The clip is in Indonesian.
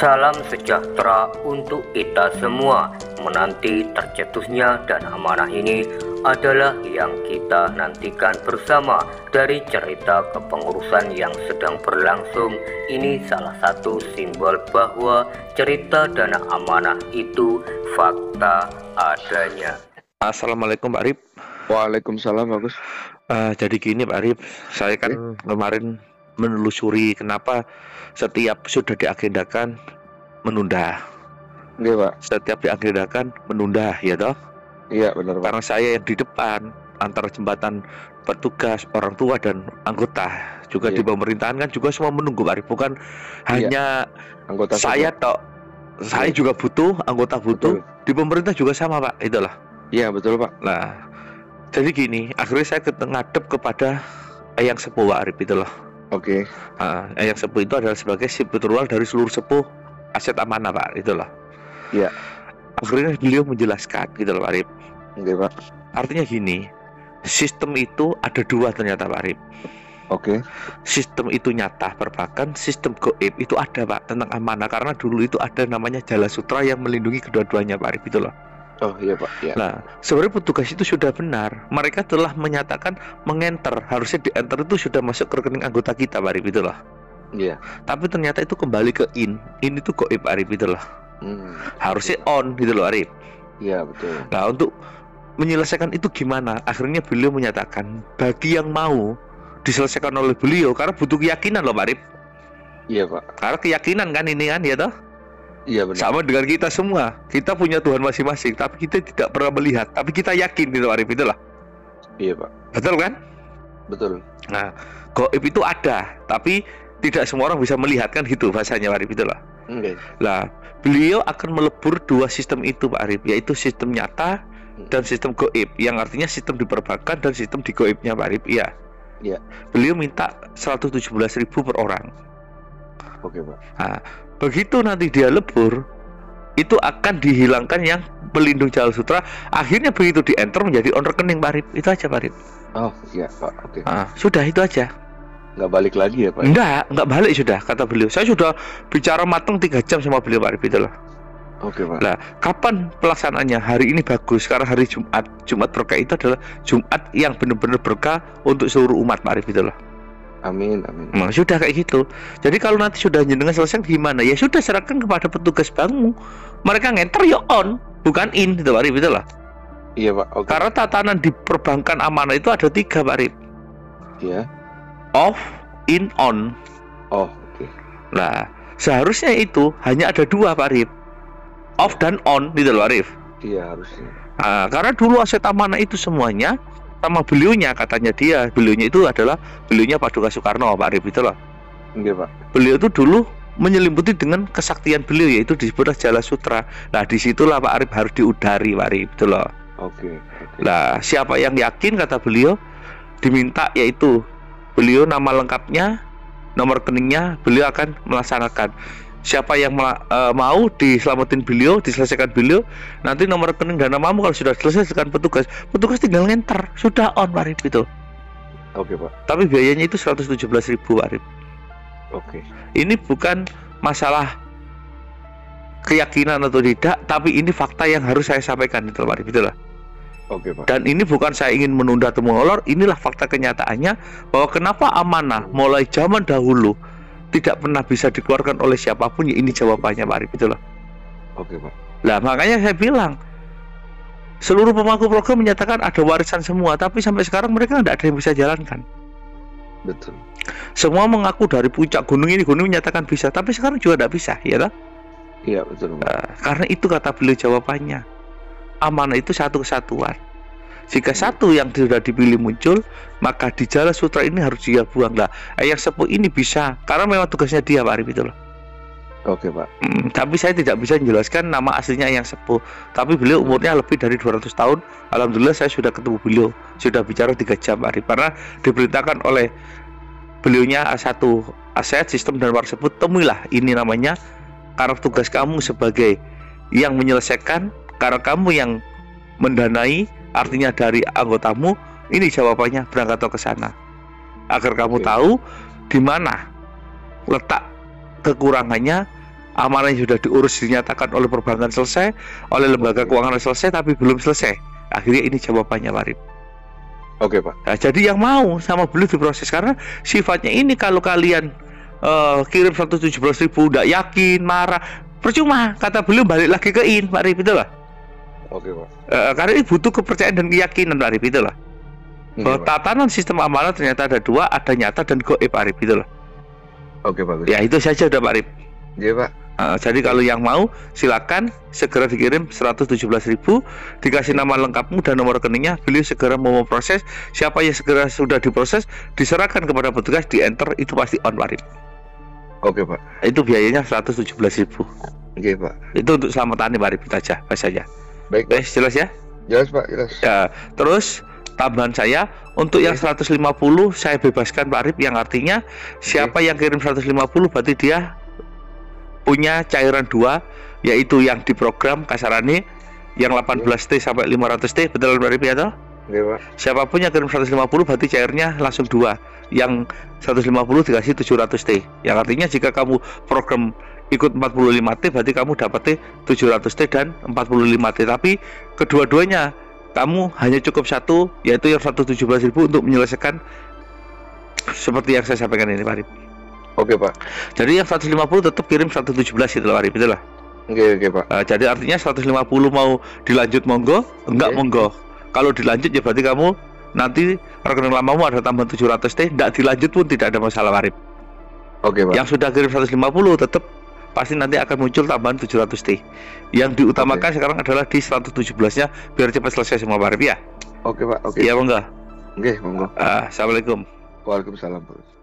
Salam sejahtera untuk kita semua. Menanti tercetusnya dan amanah ini adalah yang kita nantikan bersama. Dari cerita kepengurusan yang sedang berlangsung, ini salah satu simbol bahwa cerita dana amanah itu fakta adanya. Assalamualaikum Pak Arif. Waalaikumsalam Bagus. Jadi gini Pak Arif, saya kan kemarin menelusuri kenapa setiap sudah diagendakan menunda. Iya Pak. Setiap diagendakan menunda, ya toh? Iya benar Pak. Karena saya yang di depan antara jembatan petugas, orang tua dan anggota juga di pemerintahan kan juga semua menunggu Pak Arif. Bukan hanya anggota saya tok. Saya juga butuh, anggota butuh. Betul. Di pemerintah juga sama Pak, itulah. Iya betul Pak. Nah, jadi gini, akhirnya saya ngadep kepada Eyang Sepuh Pak Arif itulah. Oke. Eyang Sepuh itu adalah sebagai spiritual dari seluruh sepuh aset amanah Pak, itulah. Iya. Akhirnya beliau menjelaskan gitu loh Pak Arif. Oke Pak. Artinya gini, sistem itu ada dua ternyata Pak Arif. Oke. Sistem itu nyata perpakan, sistem goib itu ada Pak tentang amanah, karena dulu itu ada namanya Jala Sutra yang melindungi kedua-duanya Pak Arif, itulah. Oh iya Pak. Ya. Nah, sebenarnya petugas itu sudah benar. Mereka telah menyatakan mengenter. Harusnya di enter itu sudah masuk ke rekening anggota kita Pak Arif, itulah. Iya. Tapi ternyata itu kembali ke in. In itu goib Arif, itulah. Harusnya on gitu loh Arif. Iya betul. Nah, untuk menyelesaikan itu gimana? Akhirnya beliau menyatakan bagi yang mau diselesaikan oleh beliau, karena butuh keyakinan loh Pak Arif. Iya Pak. Karena keyakinan kan ini kan, ya toh? Iya benar. Sama dengan kita semua. Kita punya Tuhan masing-masing, tapi kita tidak pernah melihat. Tapi kita yakin gitu Arif, itulah. Iya Pak. Betul kan? Betul. Nah, gaib itu ada, tapi tidak semua orang bisa melihat kan, gitu bahasanya Pak Arif, itulah. Nah, beliau akan melebur dua sistem itu Pak Arif, yaitu sistem nyata dan sistem gaib, yang artinya sistem di perbankan dan sistem di gaibnya Pak Arif. Iya. Iya. Beliau minta 117.000 per orang. Oke Pak. Nah, begitu nanti dia lebur, itu akan dihilangkan yang pelindung Jala Sutra. Akhirnya begitu di enter menjadi on rekening Pak Arif. Itu aja Pak Arif. Oh iya Pak. Oke. Nah, sudah itu aja. Nggak balik lagi ya Pak? Enggak balik sudah, kata beliau. Saya sudah bicara matang 3 jam sama beliau Pak Arif, itulah. Oke Pak. Nah, kapan pelaksanaannya? Hari ini bagus, karena hari Jumat. Jumat berkah itu adalah Jumat yang benar-benar berkah untuk seluruh umat Pak Arif, itulah. Amin, amin. Nah, sudah kayak gitu. Jadi kalau nanti sudah jenengan selesai gimana? Ya sudah, serahkan kepada petugas bankmu. Mereka ngenter ya on, bukan in, gitu Pak Arif, itulah. Iya Pak. Okay. Karena tatanan di perbankan amanah itu ada 3 Pak Arif. Iya. Off, in, on. Oh, oke. Nah, seharusnya itu hanya ada 2 Pak Arif. Off dan on, gitu loh Arif. Iya harusnya. Nah, karena dulu aset amanah itu semuanya sama beliaunya, katanya dia. Beliaunya itu adalah beliaunya Paduka Soekarno Pak Arif, itu loh. Iya Pak. Beliau itu dulu menyelimuti dengan kesaktian beliau, yaitu disebut Jala Sutra. Nah, disitulah Pak Arif harus diudari Pak Arif, itu loh. Oke. Nah, siapa yang yakin, kata beliau, diminta yaitu beliau nama lengkapnya, nomor rekeningnya, beliau akan melaksanakan. Siapa yang mau diselamatin beliau, diselesaikan beliau, nanti nomor rekening dan namamu kalau sudah diselesaikan petugas tinggal ngenter, sudah on Pak Arif, itu. Oke Pak. Tapi biayanya itu 117.000 Pak Arif. Oke. Ini bukan masalah keyakinan atau tidak, tapi ini fakta yang harus saya sampaikan, itu Pak Arif, itulah. Oke Pak. Dan ini bukan saya ingin menunda atau mengolor, inilah fakta kenyataannya bahwa kenapa amanah mulai zaman dahulu tidak pernah bisa dikeluarkan oleh siapapun, ya ini jawabannya Pak Arif, itulah. Oke Pak. Nah, makanya saya bilang seluruh pemangku program menyatakan ada warisan semua, tapi sampai sekarang mereka tidak ada yang bisa jalankan. Betul. Semua mengaku dari puncak gunung ini, gunung menyatakan bisa, tapi sekarang juga tidak bisa, ya toh? Iya betul Pak. Karena itu kata beliau jawabannya, amanah itu satu kesatuan. Jika satu yang sudah dipilih muncul, maka di Jala Sutra ini harus dia buang. Lah, Eyang Sepuh ini bisa, karena memang tugasnya dia Pak Arif, itu loh. Oke Pak. Tapi saya tidak bisa menjelaskan nama aslinya Eyang Sepuh. Tapi beliau umurnya lebih dari 200 tahun. Alhamdulillah saya sudah ketemu beliau, sudah bicara 3 jam Pak Arif. Karena diperintahkan oleh beliaunya satu aset sistem dan war sebut, temuilah ini namanya, karena tugas kamu sebagai yang menyelesaikan, karena kamu yang mendanai, artinya dari anggotamu, ini jawabannya, berangkat ke sana agar kamu tahu di mana letak kekurangannya amanah yang sudah diurus dinyatakan oleh perbankan selesai, oleh lembaga keuangan selesai, tapi belum selesai. Akhirnya ini jawabannya Pak Arif. Oke Pak. Nah, jadi yang mau sama beliau diproses, karena sifatnya ini kalau kalian kirim 117.000 tidak yakin, marah, percuma, kata beliau balik lagi ke IN Pak Arif, itu lah. Oke Pak. Karena ini butuh kepercayaan dan keyakinan Pak Arif, itu lah. Bahwa tatanan sistem amanah ternyata ada dua, ada nyata dan goib Pak Arif, itu lah. Oke Pak. Ya itu saja udah Pak Arif. Iya Pak. Jadi kalau yang mau silakan segera dikirim 117.000, dikasih nama lengkapmu dan nomor rekeningnya, beliau segera mau memproses. Siapa yang segera sudah diproses diserahkan kepada petugas, di enter, itu pasti on Pak Arif. Oke Pak. Itu biayanya 117.000. Oke Pak. Itu untuk selamatan Pak Arif, itu aja bahasanya. Baik. Jelas ya? Jelas Pak, jelas. Ya, terus tambahan saya untuk yang 150 saya bebaskan Pak Arif, yang artinya siapa yang kirim 150 berarti dia punya cairan 2, yaitu yang diprogram kasarannya yang 18T sampai 500T, betul Pak Arif ya toh? Oke Pak. Siapapun yang kirim 150 berarti cairnya langsung 2, yang 150 dikasih 700T, yang artinya jika kamu program ikut 45T berarti kamu dapatnya 700T dan 45T, tapi kedua-duanya kamu hanya cukup satu, yaitu yang 117.000 untuk menyelesaikan seperti yang saya sampaikan ini Pak Arif. Oke Pak. Jadi yang 150 tetap kirim 117 itu Pak Arif, itulah. Oke Pak. Jadi artinya 150 mau dilanjut monggo, enggak monggo. Kalau dilanjut ya berarti kamu nanti rekening lamamu ada tambahan 700T, enggak dilanjut pun tidak ada masalah Pak Arif. Oke Pak. Yang sudah kirim 150 tetap pasti nanti akan muncul tambahan 700T. Yang diutamakan sekarang adalah di 117-nya biar cepat selesai semua Pak Arif ya. Oke Pak. Oke. Iya monggo. Oke monggo. Assalamualaikum. Waalaikumsalam Pak.